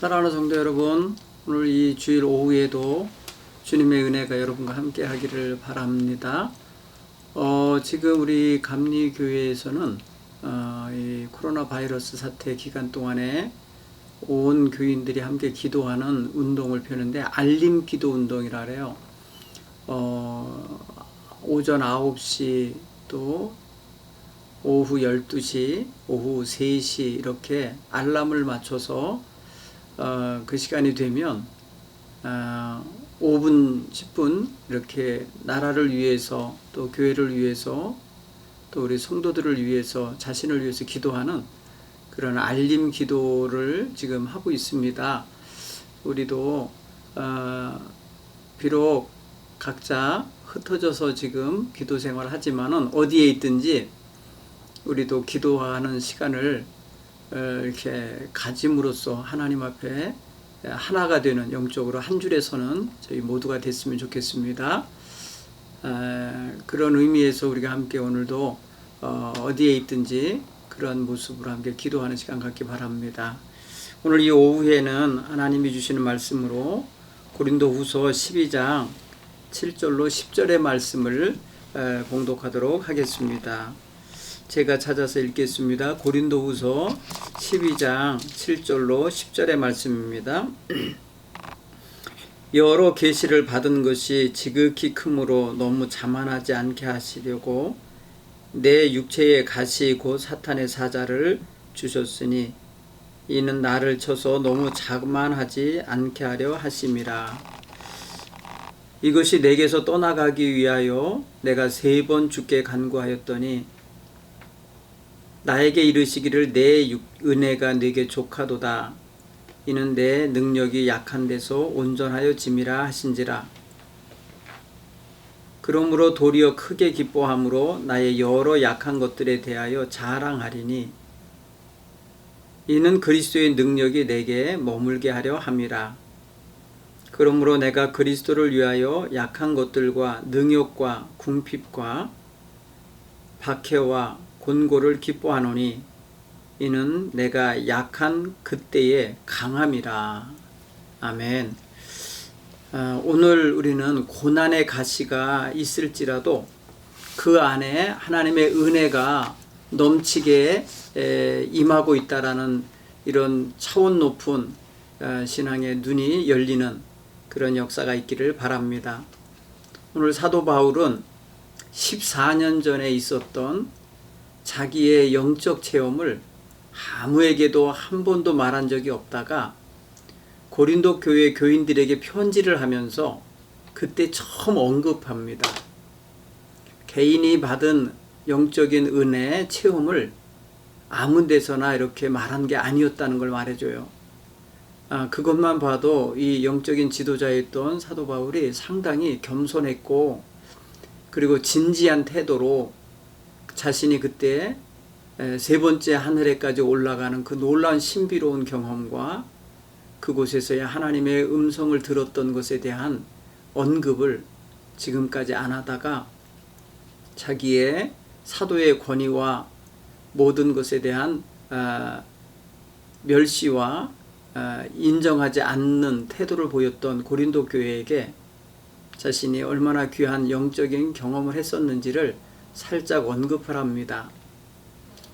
사랑하는 성도 여러분, 오늘 이 주일 오후에도 주님의 은혜가 여러분과 함께 하기를 바랍니다. 지금 우리 감리교회에서는 이 코로나 바이러스 사태 기간 동안에 온 교인들이 함께 기도하는 운동을 펴는데 알림 기도 운동이라 그래요. 오전 9시 또 오후 12시, 오후 3시 이렇게 알람을 맞춰서 그 시간이 되면 5분, 10분 이렇게 나라를 위해서 또 교회를 위해서 또 우리 성도들을 위해서 자신을 위해서 기도하는 그런 알림 기도를 지금 하고 있습니다. 우리도 비록 각자 흩어져서 지금 기도 생활을 하지만은 어디에 있든지 우리도 기도하는 시간을 이렇게 가짐으로써 하나님 앞에 하나가 되는 영적으로 한 줄에 서는 저희 모두가 됐으면 좋겠습니다. 그런 의미에서 우리가 함께 오늘도 어디에 있든지 그런 모습으로 함께 기도하는 시간 갖기 바랍니다. 오늘 이 오후에는 하나님이 주시는 말씀으로 고린도후서 12장 7절로 10절의 말씀을 봉독하도록 하겠습니다. 제가 찾아서 읽겠습니다. 고린도후서 12장 7절로 10절의 말씀입니다. 여러 계시를 받은 것이 지극히 크므로 너무 자만하지 않게 하시려고 내 육체의 가시 곧 사탄의 사자를 주셨으니 이는 나를 쳐서 너무 자만하지 않게 하려 하심이라. 이것이 내게서 떠나가기 위하여 내가 3번 주께 간구하였더니 나에게 이르시기를 내 은혜가 네게 족하도다. 이는 내 능력이 약한 데서 온전하여 짐이라 하신지라. 그러므로 도리어 크게 기뻐함으로 나의 여러 약한 것들에 대하여 자랑하리니 이는 그리스도의 능력이 내게 머물게 하려 함이라. 그러므로 내가 그리스도를 위하여 약한 것들과 능욕과 궁핍과 박해와 곤고를 기뻐하노니 이는 내가 약한 그때의 강함이라. 아멘. 오늘 우리는 고난의 가시가 있을지라도 그 안에 하나님의 은혜가 넘치게 임하고 있다라는 이런 차원 높은 신앙의 눈이 열리는 그런 역사가 있기를 바랍니다. 오늘 사도 바울은 14년 전에 있었던 자기의 영적 체험을 아무에게도 한 번도 말한 적이 없다가 고린도 교회 교인들에게 편지를 하면서 그때 처음 언급합니다. 개인이 받은 영적인 은혜 체험을 아무 데서나 이렇게 말한 게 아니었다는 걸 말해줘요. 그것만 봐도 이 영적인 지도자였던 사도 바울이 상당히 겸손했고 그리고 진지한 태도로 자신이 그때 3번째 하늘에까지 올라가는 그 놀라운 신비로운 경험과 그곳에서의 하나님의 음성을 들었던 것에 대한 언급을 지금까지 안 하다가 자기의 사도의 권위와 모든 것에 대한 멸시와 인정하지 않는 태도를 보였던 고린도 교회에게 자신이 얼마나 귀한 영적인 경험을 했었는지를 살짝 언급을 합니다.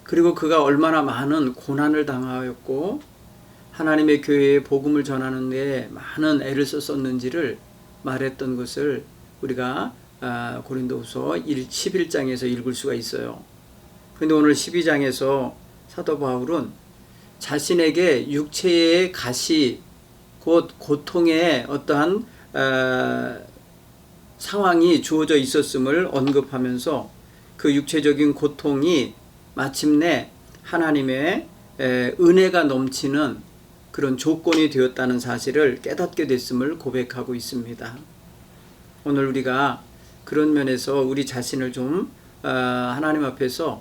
그리고 그가 얼마나 많은 고난을 당하였고 하나님의 교회에 복음을 전하는 데 많은 애를 썼었는지를 말했던 것을 우리가 고린도후서 11장에서 읽을 수가 있어요. 그런데 오늘 12장에서 사도 바울은 자신에게 육체의 가시 곧 고통의 어떠한 상황이 주어져 있었음을 언급하면서 그 육체적인 고통이 마침내 하나님의 은혜가 넘치는 그런 조건이 되었다는 사실을 깨닫게 됐음을 고백하고 있습니다. 오늘 우리가 그런 면에서 우리 자신을 좀 하나님 앞에서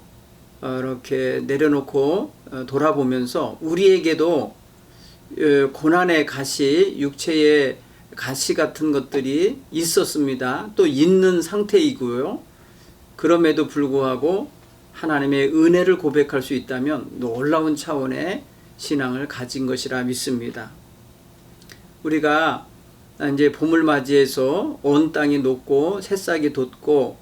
이렇게 내려놓고 돌아보면서 우리에게도 고난의 가시, 육체의 가시 같은 것들이 있었습니다. 또 있는 상태이고요. 그럼에도 불구하고 하나님의 은혜를 고백할 수 있다면 놀라운 차원의 신앙을 가진 것이라 믿습니다. 우리가 이제 봄을 맞이해서 온 땅이 녹고 새싹이 돋고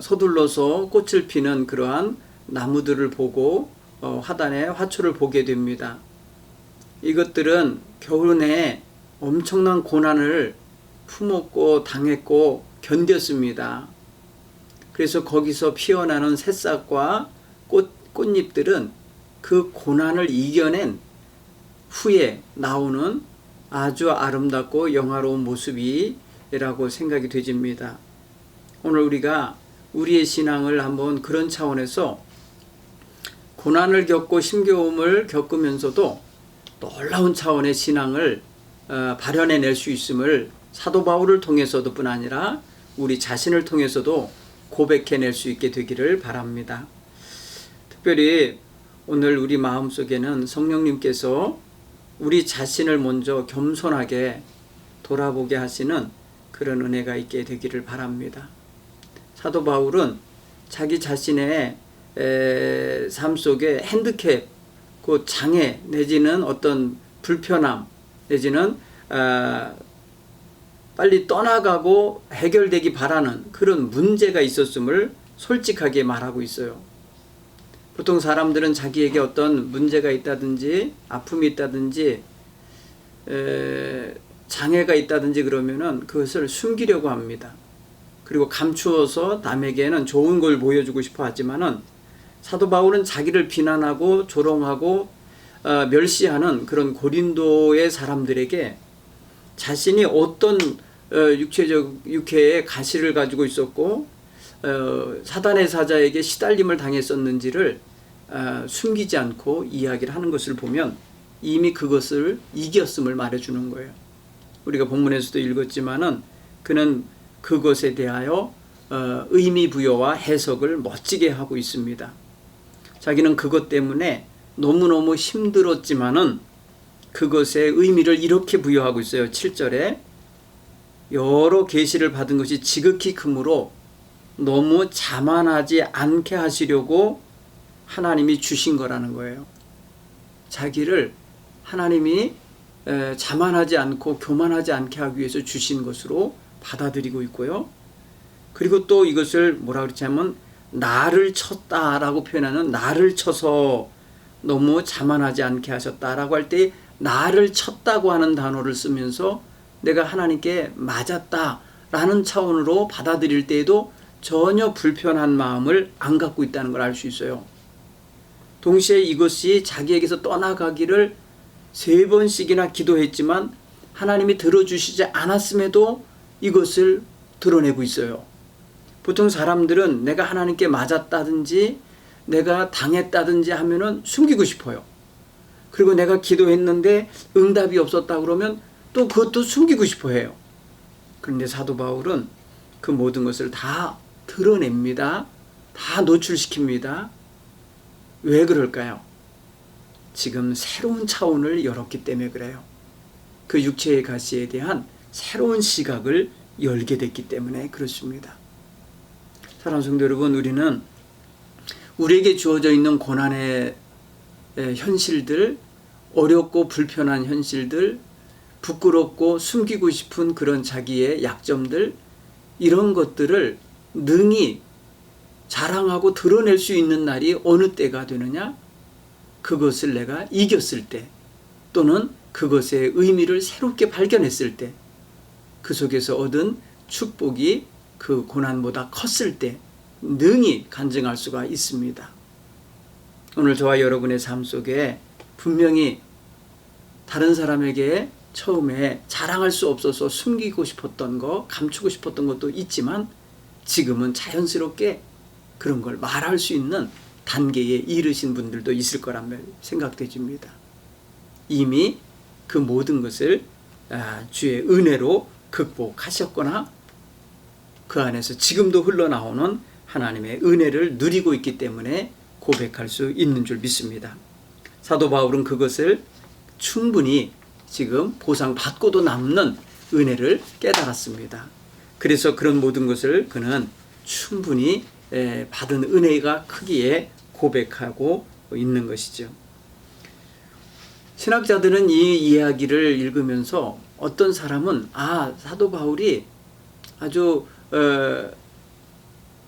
서둘러서 꽃을 피는 그러한 나무들을 보고 화단에 화초를 보게 됩니다. 이것들은 겨울에 엄청난 고난을 품었고 당했고 견뎠습니다. 그래서 거기서 피어나는 새싹과 꽃잎들은 그 고난을 이겨낸 후에 나오는 아주 아름답고 영화로운 모습이라고 생각이 되집니다. 오늘 우리가 우리의 신앙을 한번 그런 차원에서 고난을 겪고 힘겨움을 겪으면서도 놀라운 차원의 신앙을 발현해낼 수 있음을 사도 바울을 통해서도 뿐 아니라 우리 자신을 통해서도 고백해낼 수 있게 되기를 바랍니다. 특별히 오늘 우리 마음속에는 성령님께서 우리 자신을 먼저 겸손하게 돌아보게 하시는 그런 은혜가 있게 되기를 바랍니다. 사도 바울은 자기 자신의 삶 속에 핸디캡, 그 장애 내지는 어떤 불편함 내지는 빨리 떠나가고 해결되기 바라는 그런 문제가 있었음을 솔직하게 말하고 있어요. 보통 사람들은 자기에게 어떤 문제가 있다든지 아픔이 있다든지 장애가 있다든지 그러면은 그것을 숨기려고 합니다. 그리고 감추어서 남에게는 좋은 걸 보여주고 싶어 하지만은 사도 바울은 자기를 비난하고 조롱하고 멸시하는 그런 고린도의 사람들에게 자신이 어떤 육체의 가시를 가지고 있었고 사단의 사자에게 시달림을 당했었는지를 숨기지 않고 이야기를 하는 것을 보면 이미 그것을 이겼음을 말해주는 거예요. 우리가 본문에서도 읽었지만은 그는 그것에 대하여 의미 부여와 해석을 멋지게 하고 있습니다. 자기는 그것 때문에 너무너무 힘들었지만은 그것의 의미를 이렇게 부여하고 있어요. 7절에 여러 계시를 받은 것이 지극히 크므로 너무 자만하지 않게 하시려고 하나님이 주신 거라는 거예요. 자기를 하나님이 자만하지 않고 교만하지 않게 하기 위해서 주신 것으로 받아들이고 있고요. 그리고 또 이것을 뭐라 그랬냐면 나를 쳤다라고 표현하는 나를 쳐서 너무 자만하지 않게 하셨다라고 할 때 나를 쳤다고 하는 단어를 쓰면서 내가 하나님께 맞았다라는 차원으로 받아들일 때에도 전혀 불편한 마음을 안 갖고 있다는 걸 알 수 있어요. 동시에 이것이 자기에게서 떠나가기를 3번씩이나 기도했지만 하나님이 들어주시지 않았음에도 이것을 드러내고 있어요. 보통 사람들은 내가 하나님께 맞았다든지 내가 당했다든지 하면은 숨기고 싶어요. 그리고 내가 기도했는데 응답이 없었다 그러면 또 그것도 숨기고 싶어 해요. 그런데 사도 바울은 그 모든 것을 다 드러냅니다. 다 노출시킵니다. 왜 그럴까요? 지금 새로운 차원을 열었기 때문에 그래요. 그 육체의 가시에 대한 새로운 시각을 열게 됐기 때문에 그렇습니다. 사랑하는 성도 여러분, 우리는 우리에게 주어져 있는 고난의 현실들, 어렵고 불편한 현실들, 부끄럽고 숨기고 싶은 그런 자기의 약점들, 이런 것들을 능히 자랑하고 드러낼 수 있는 날이 어느 때가 되느냐? 그것을 내가 이겼을 때, 또는 그것의 의미를 새롭게 발견했을 때, 그 속에서 얻은 축복이 그 고난보다 컸을 때 능히 간증할 수가 있습니다. 오늘 저와 여러분의 삶 속에 분명히 다른 사람에게 처음에 자랑할 수 없어서 숨기고 싶었던 거, 감추고 싶었던 것도 있지만 지금은 자연스럽게 그런 걸 말할 수 있는 단계에 이르신 분들도 있을 거란 생각되집니다. 이미 그 모든 것을 주의 은혜로 극복하셨거나 그 안에서 지금도 흘러나오는 하나님의 은혜를 누리고 있기 때문에 고백할 수 있는 줄 믿습니다. 사도 바울은 그것을 충분히 지금 보상받고도 남는 은혜를 깨달았습니다. 그래서 그런 모든 것을 그는 충분히 받은 은혜가 크기에 고백하고 있는 것이죠. 신학자들은 이 이야기를 읽으면서 어떤 사람은 사도 바울이 아주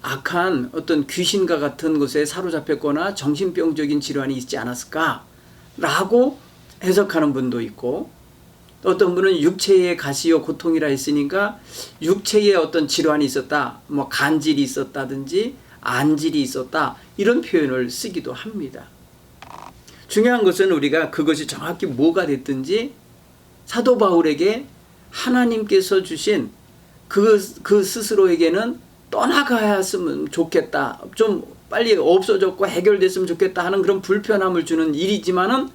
악한 어떤 귀신과 같은 것에 사로잡혔거나 정신병적인 질환이 있지 않았을까라고 해석하는 분도 있고, 어떤 분은 육체의 가시요 고통이라 했으니까 육체에 어떤 질환이 있었다, 뭐 간질이 있었다든지 안질이 있었다, 이런 표현을 쓰기도 합니다. 중요한 것은 우리가 그것이 정확히 뭐가 됐든지 사도 바울에게 하나님께서 주신 그 스스로에게는 떠나가야했으면 좋겠다, 좀 빨리 없어졌고 해결됐으면 좋겠다 하는 그런 불편함을 주는 일이지만은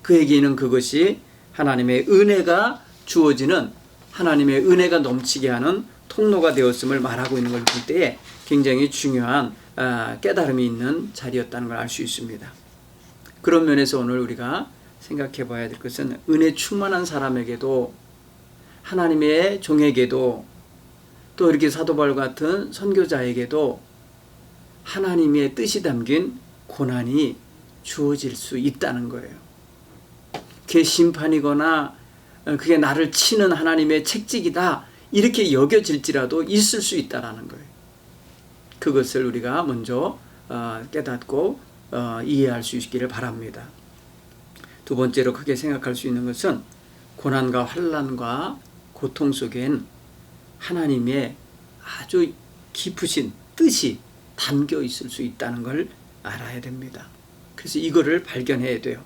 그에게는 그것이 하나님의 은혜가 주어지는, 하나님의 은혜가 넘치게 하는 통로가 되었음을 말하고 있는 걸 볼 때에 굉장히 중요한 깨달음이 있는 자리였다는 걸 알 수 있습니다. 그런 면에서 오늘 우리가 생각해 봐야 될 것은, 은혜 충만한 사람에게도, 하나님의 종에게도, 또 이렇게 사도 바울 같은 선교자에게도 하나님의 뜻이 담긴 고난이 주어질 수 있다는 거예요. 그게 심판이거나 그게 나를 치는 하나님의 책찍이다 이렇게 여겨질지라도 있을 수 있다는 거예요. 그것을 우리가 먼저 깨닫고 이해할 수 있기를 바랍니다. 두 번째로 크게 생각할 수 있는 것은, 고난과 환난과 고통 속엔 하나님의 아주 깊으신 뜻이 담겨 있을 수 있다는 걸 알아야 됩니다. 그래서 이거를 발견해야 돼요.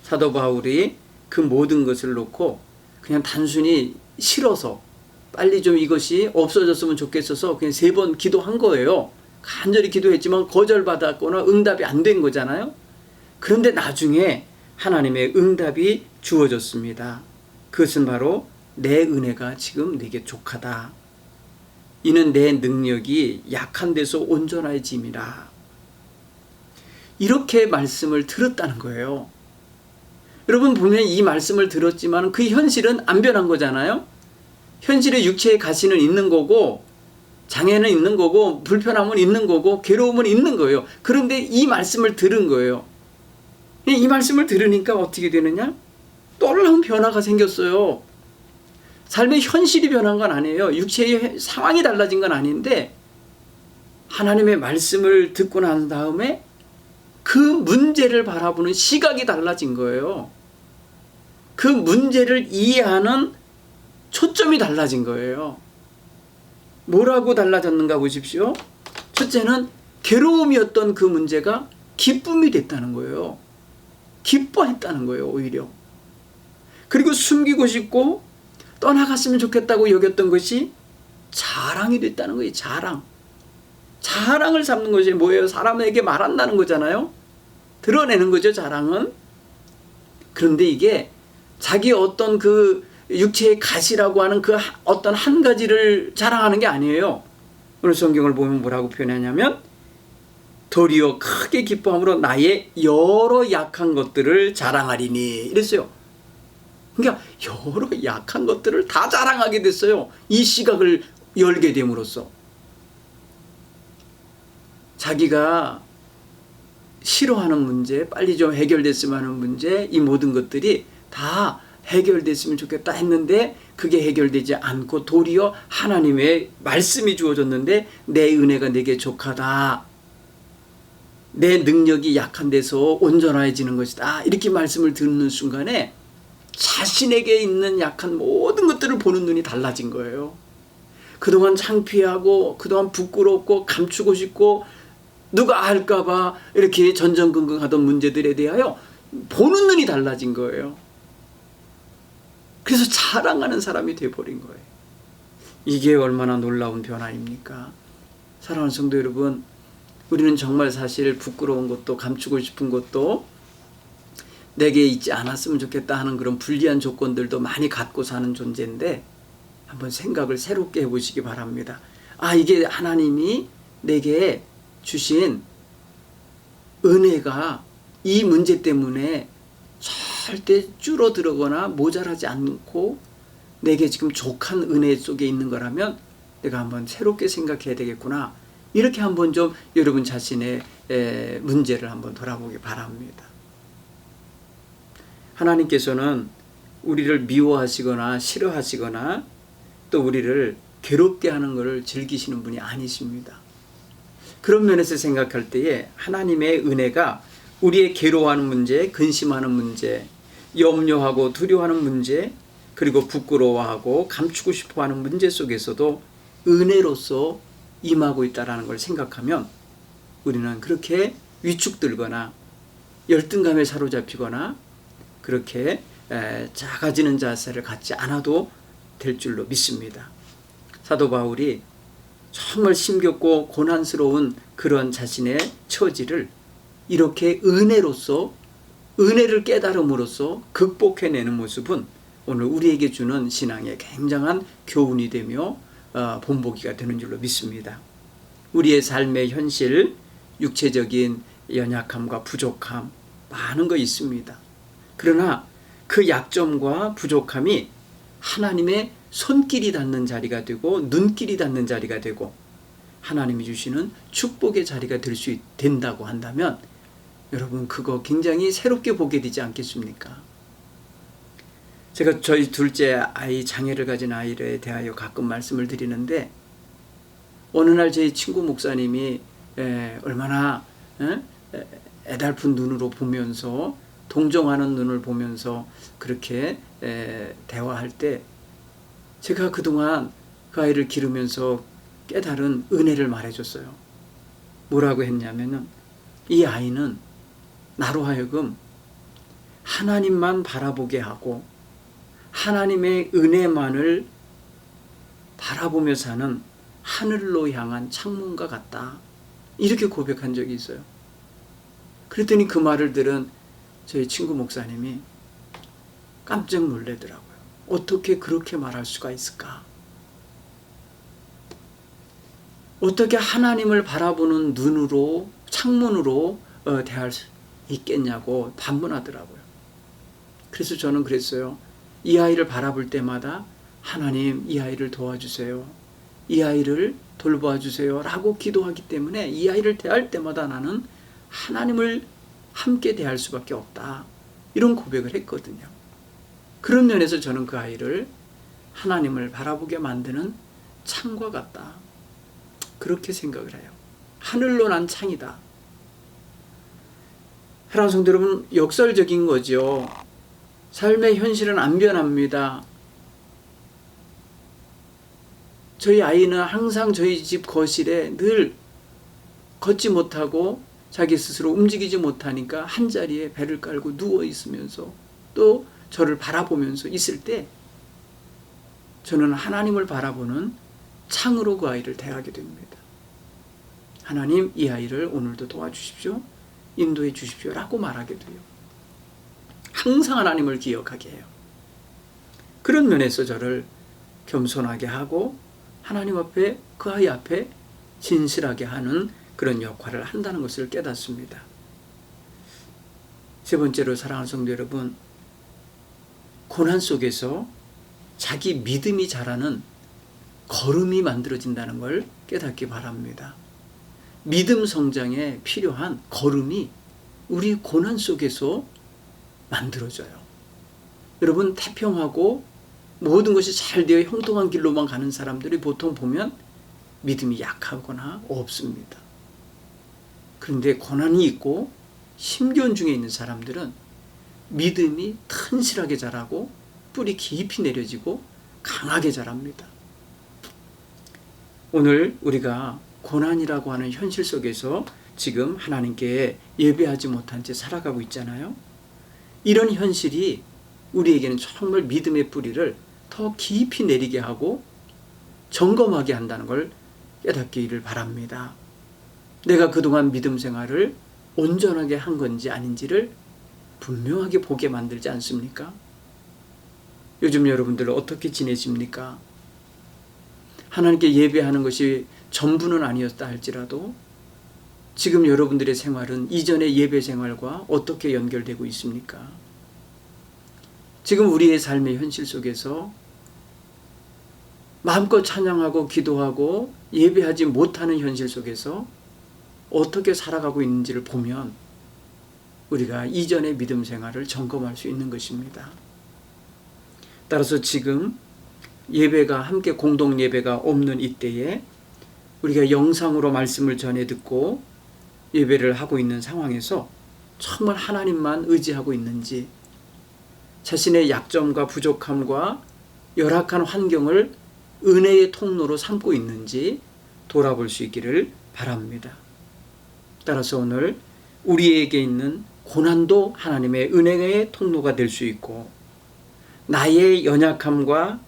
사도 바울이 그 모든 것을 놓고 그냥 단순히 싫어서 빨리 좀 이것이 없어졌으면 좋겠어서 그냥 3번 기도한 거예요. 간절히 기도했지만 거절받았거나 응답이 안 된 거잖아요. 그런데 나중에 하나님의 응답이 주어졌습니다. 그것은 바로 내 은혜가 지금 네게 족하다. 이는 내 능력이 약한 데서 온전해짐이라. 이렇게 말씀을 들었다는 거예요. 여러분 보면 이 말씀을 들었지만 그 현실은 안 변한 거잖아요. 현실의 육체의 가시는 있는 거고, 장애는 있는 거고, 불편함은 있는 거고, 괴로움은 있는 거예요. 그런데 이 말씀을 들은 거예요. 이 말씀을 들으니까 어떻게 되느냐? 놀라운 변화가 생겼어요. 삶의 현실이 변한 건 아니에요. 육체의 상황이 달라진 건 아닌데, 하나님의 말씀을 듣고 난 다음에 그 문제를 바라보는 시각이 달라진 거예요. 그 문제를 이해하는 초점이 달라진 거예요. 뭐라고 달라졌는가 보십시오. 첫째는 괴로움이었던 그 문제가 기쁨이 됐다는 거예요. 기뻐했다는 거예요, 오히려. 그리고 숨기고 싶고 떠나갔으면 좋겠다고 여겼던 것이 자랑이 됐다는 거예요. 자랑을 삼는 것이 뭐예요? 사람에게 말한다는 거잖아요. 드러내는 거죠, 자랑은. 그런데 이게 자기 어떤 그 육체의 가시라고 하는 그 어떤 한 가지를 자랑하는 게 아니에요. 오늘 성경을 보면 뭐라고 표현하냐면, 도리어 크게 기뻐함으로 나의 여러 약한 것들을 자랑하리니, 이랬어요. 그러니까 여러 약한 것들을 다 자랑하게 됐어요. 이 시각을 열게 됨으로써. 자기가 싫어하는 문제, 빨리 좀 해결됐으면 하는 문제, 이 모든 것들이 다 해결됐으면 좋겠다 했는데 그게 해결되지 않고 도리어 하나님의 말씀이 주어졌는데, 내 은혜가 내게 족하다, 내 능력이 약한 데서 온전해지는 것이다, 이렇게 말씀을 듣는 순간에 자신에게 있는 약한 모든 것들을 보는 눈이 달라진 거예요. 그동안 창피하고 그동안 부끄럽고 감추고 싶고 누가 알까봐 이렇게 전전긍긍하던 문제들에 대하여 보는 눈이 달라진 거예요. 그래서 자랑하는 사람이 되어버린 거예요. 이게 얼마나 놀라운 변화입니까? 사랑하는 성도 여러분, 우리는 정말 사실 부끄러운 것도 감추고 싶은 것도 내게 있지 않았으면 좋겠다 하는 그런 불리한 조건들도 많이 갖고 사는 존재인데, 한번 생각을 새롭게 해보시기 바랍니다. 이게 하나님이 내게 주신 은혜가 이 문제 때문에 절대 줄어들거나 모자라지 않고 내게 지금 족한 은혜 속에 있는 거라면 내가 한번 새롭게 생각해야 되겠구나. 이렇게 한번 좀 여러분 자신의 문제를 한번 돌아보기 바랍니다. 하나님께서는 우리를 미워하시거나 싫어하시거나 또 우리를 괴롭게 하는 것을 즐기시는 분이 아니십니다. 그런 면에서 생각할 때에 하나님의 은혜가 우리의 괴로워하는 문제, 근심하는 문제, 염려하고 두려워하는 문제, 그리고 부끄러워하고 감추고 싶어하는 문제 속에서도 은혜로서 임하고 있다는 걸 생각하면 우리는 그렇게 위축들거나 열등감에 사로잡히거나 그렇게 작아지는 자세를 갖지 않아도 될 줄로 믿습니다. 사도 바울이 정말 힘겹고 고난스러운 그런 자신의 처지를 이렇게 은혜로서, 은혜를 깨달음으로써 극복해내는 모습은 오늘 우리에게 주는 신앙의 굉장한 교훈이 되며 본보기가 되는 줄로 믿습니다. 우리의 삶의 현실, 육체적인 연약함과 부족함 많은 거 있습니다. 그러나 그 약점과 부족함이 하나님의 손길이 닿는 자리가 되고 눈길이 닿는 자리가 되고 하나님이 주시는 축복의 자리가 된다고 한다면 여러분 그거 굉장히 새롭게 보게 되지 않겠습니까? 제가 저희 둘째 아이, 장애를 가진 아이에 대하여 가끔 말씀을 드리는데 어느 날 제 친구 목사님이 얼마나 애달픈 눈으로 보면서 동정하는 눈을 보면서 그렇게 대화할 때 제가 그동안 그 아이를 기르면서 깨달은 은혜를 말해줬어요. 뭐라고 했냐면은 이 아이는 나로 하여금 하나님만 바라보게 하고 하나님의 은혜만을 바라보며 사는 하늘로 향한 창문과 같다. 이렇게 고백한 적이 있어요. 그랬더니 그 말을 들은 저희 친구 목사님이 깜짝 놀라더라고요. 어떻게 그렇게 말할 수가 있을까? 어떻게 하나님을 바라보는 눈으로, 창문으로 대할 수 있겠냐고 반문하더라고요. 그래서 저는 그랬어요. 이 아이를 바라볼 때마다 하나님 이 아이를 도와주세요. 이 아이를 돌보아 주세요. 라고 기도하기 때문에 이 아이를 대할 때마다 나는 하나님을 함께 대할 수밖에 없다. 이런 고백을 했거든요. 그런 면에서 저는 그 아이를 하나님을 바라보게 만드는 창과 같다. 그렇게 생각을 해요. 하늘로 난 창이다. 사랑하는 성도 여러분, 역설적인 거죠. 삶의 현실은 안 변합니다. 저희 아이는 항상 저희 집 거실에 늘 걷지 못하고 자기 스스로 움직이지 못하니까 한자리에 배를 깔고 누워 있으면서 또 저를 바라보면서 있을 때 저는 하나님을 바라보는 창으로 그 아이를 대하게 됩니다. 하나님, 이 아이를 오늘도 도와주십시오. 인도해 주십시오. 라고 말하게 돼요. 항상 하나님을 기억하게 해요. 그런 면에서 저를 겸손하게 하고 하나님 앞에, 그 아이 앞에 진실하게 하는 그런 역할을 한다는 것을 깨닫습니다. 세 번째로 사랑하는 성도 여러분, 고난 속에서 자기 믿음이 자라는 걸음이 만들어진다는 걸 깨닫기 바랍니다. 믿음 성장에 필요한 걸음이 우리 고난 속에서 만들어져요. 여러분, 태평하고 모든 것이 잘 되어 형통한 길로만 가는 사람들이 보통 보면 믿음이 약하거나 없습니다. 그런데 고난이 있고 힘겨운 중에 있는 사람들은 믿음이 튼실하게 자라고 뿌리 깊이 내려지고 강하게 자랍니다. 오늘 우리가 고난이라고 하는 현실 속에서 지금 하나님께 예배하지 못한 채 살아가고 있잖아요. 이런 현실이 우리에게는 정말 믿음의 뿌리를 더 깊이 내리게 하고 점검하게 한다는 걸 깨닫기를 바랍니다. 내가 그동안 믿음 생활을 온전하게 한 건지 아닌지를 분명하게 보게 만들지 않습니까? 요즘 여러분들 어떻게 지내십니까? 하나님께 예배하는 것이 전부는 아니었다 할지라도 지금 여러분들의 생활은 이전의 예배 생활과 어떻게 연결되고 있습니까? 지금 우리의 삶의 현실 속에서 마음껏 찬양하고 기도하고 예배하지 못하는 현실 속에서 어떻게 살아가고 있는지를 보면 우리가 이전의 믿음 생활을 점검할 수 있는 것입니다. 따라서 지금 예배가 함께 공동 예배가 없는 이때에 우리가 영상으로 말씀을 전해 듣고 예배를 하고 있는 상황에서 정말 하나님만 의지하고 있는지, 자신의 약점과 부족함과 열악한 환경을 은혜의 통로로 삼고 있는지 돌아볼 수 있기를 바랍니다. 따라서 오늘 우리에게 있는 고난도 하나님의 은혜의 통로가 될 수 있고, 나의 연약함과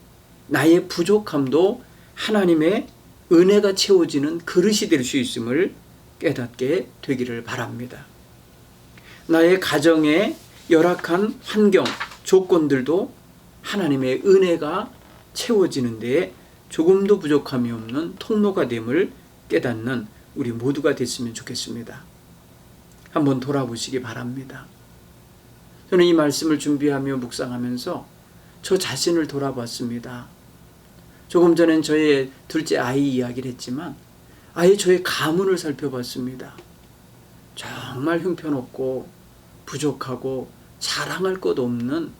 나의 부족함도 하나님의 은혜가 채워지는 그릇이 될 수 있음을 깨닫게 되기를 바랍니다. 나의 가정의 열악한 환경, 조건들도 하나님의 은혜가 채워지는 데에 조금도 부족함이 없는 통로가 됨을 깨닫는 우리 모두가 됐으면 좋겠습니다. 한번 돌아보시기 바랍니다. 저는 이 말씀을 준비하며 묵상하면서 저 자신을 돌아봤습니다. 조금 전엔 저의 둘째 아이 이야기를 했지만 아예 저의 가문을 살펴봤습니다. 정말 형편없고 부족하고 자랑할 것 없는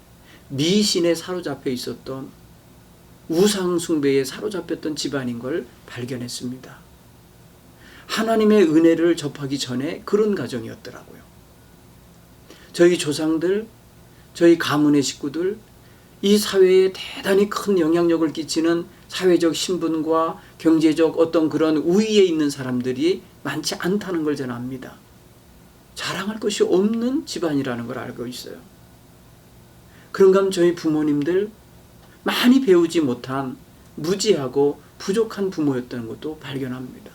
미신에 사로잡혀 있었던, 우상 숭배에 사로잡혔던 집안인 걸 발견했습니다. 하나님의 은혜를 접하기 전에 그런 가정이었더라고요. 저희 조상들, 저희 가문의 식구들, 이 사회에 대단히 큰 영향력을 끼치는 사회적 신분과 경제적 어떤 그런 우위에 있는 사람들이 많지 않다는 걸 저는 압니다. 자랑할 것이 없는 집안이라는 걸 알고 있어요. 그런가 하면 저희 부모님들 많이 배우지 못한 무지하고 부족한 부모였다는 것도 발견합니다.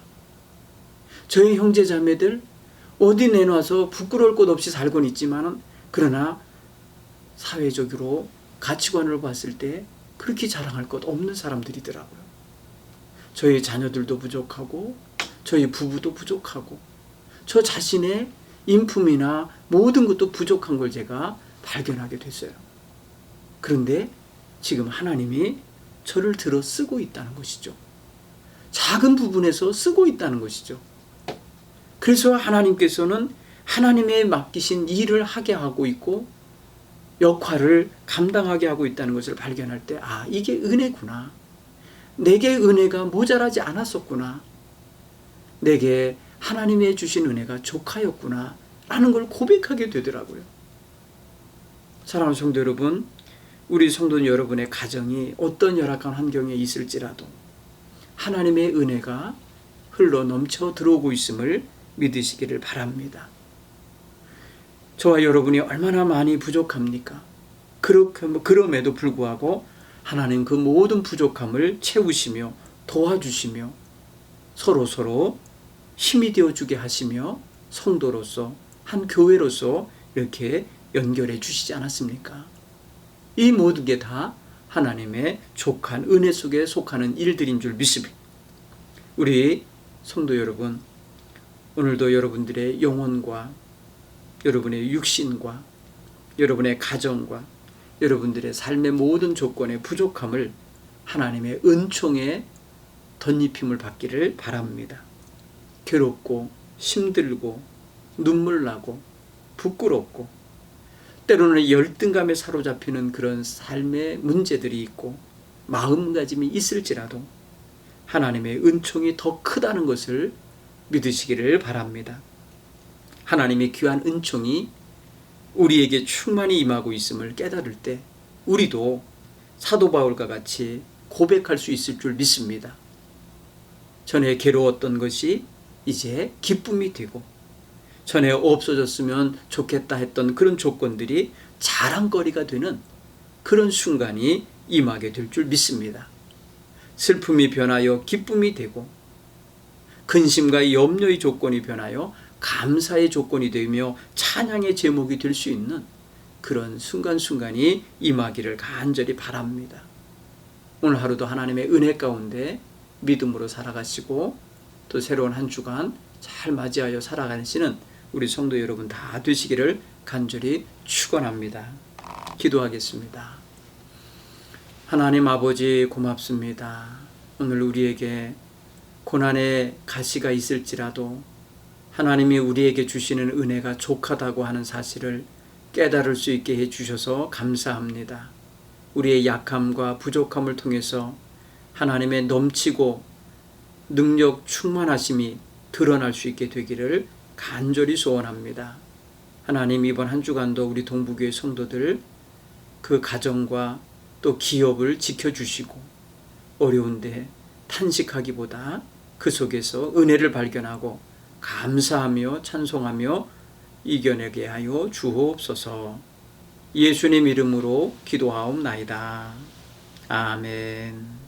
저희 형제 자매들 어디 내놔서 부끄러울 것 없이 살고는 있지만, 그러나 사회적으로 가치관으로 봤을 때 그렇게 자랑할 것 없는 사람들이더라고요. 저희 자녀들도 부족하고 저희 부부도 부족하고 저 자신의 인품이나 모든 것도 부족한 걸 제가 발견하게 됐어요. 그런데 지금 하나님이 저를 들어 쓰고 있다는 것이죠. 작은 부분에서 쓰고 있다는 것이죠. 그래서 하나님께서는 하나님의 맡기신 일을 하게 하고 있고 역할을 감당하게 하고 있다는 것을 발견할 때, 아, 이게 은혜구나. 내게 은혜가 모자라지 않았었구나. 내게 하나님의 주신 은혜가 족하였구나 라는 걸 고백하게 되더라고요. 사랑하는 성도 여러분, 우리 성도 여러분의 가정이 어떤 열악한 환경에 있을지라도 하나님의 은혜가 흘러 넘쳐 들어오고 있음을 믿으시기를 바랍니다. 저와 여러분이 얼마나 많이 부족합니까? 그럼에도 불구하고 하나님 그 모든 부족함을 채우시며 도와주시며 서로 힘이 되어주게 하시며 성도로서 한 교회로서 이렇게 연결해 주시지 않았습니까? 이 모든 게 다 하나님의 족한 은혜 속에 속하는 일들인 줄 믿습니다. 우리 성도 여러분, 오늘도 여러분들의 영혼과 여러분의 육신과 여러분의 가정과 여러분들의 삶의 모든 조건의 부족함을 하나님의 은총에 덧입힘을 받기를 바랍니다. 괴롭고 힘들고 눈물 나고 부끄럽고 때로는 열등감에 사로잡히는 그런 삶의 문제들이 있고 마음가짐이 있을지라도 하나님의 은총이 더 크다는 것을 믿으시기를 바랍니다. 하나님의 귀한 은총이 우리에게 충만히 임하고 있음을 깨달을 때 우리도 사도 바울과 같이 고백할 수 있을 줄 믿습니다. 전에 괴로웠던 것이 이제 기쁨이 되고, 전에 없어졌으면 좋겠다 했던 그런 조건들이 자랑거리가 되는 그런 순간이 임하게 될 줄 믿습니다. 슬픔이 변하여 기쁨이 되고, 근심과 염려의 조건이 변하여 감사의 조건이 되며 찬양의 제목이 될 수 있는 그런 순간순간이 임하기를 간절히 바랍니다. 오늘 하루도 하나님의 은혜 가운데 믿음으로 살아가시고 또 새로운 한 주간 잘 맞이하여 살아가시는 우리 성도 여러분 다 되시기를 간절히 축원합니다. 기도하겠습니다. 하나님 아버지 고맙습니다. 오늘 우리에게 고난의 가시가 있을지라도 하나님이 우리에게 주시는 은혜가 족하다고 하는 사실을 깨달을 수 있게 해주셔서 감사합니다. 우리의 약함과 부족함을 통해서 하나님의 넘치고 능력 충만하심이 드러날 수 있게 되기를 간절히 소원합니다. 하나님, 이번 한 주간도 우리 동부교회 성도들 그 가정과 또 기업을 지켜주시고 어려운데 탄식하기보다 그 속에서 은혜를 발견하고 감사하며 찬송하며 이겨내게 하여 주옵소서. 예수님 이름으로 기도하옵나이다. 아멘.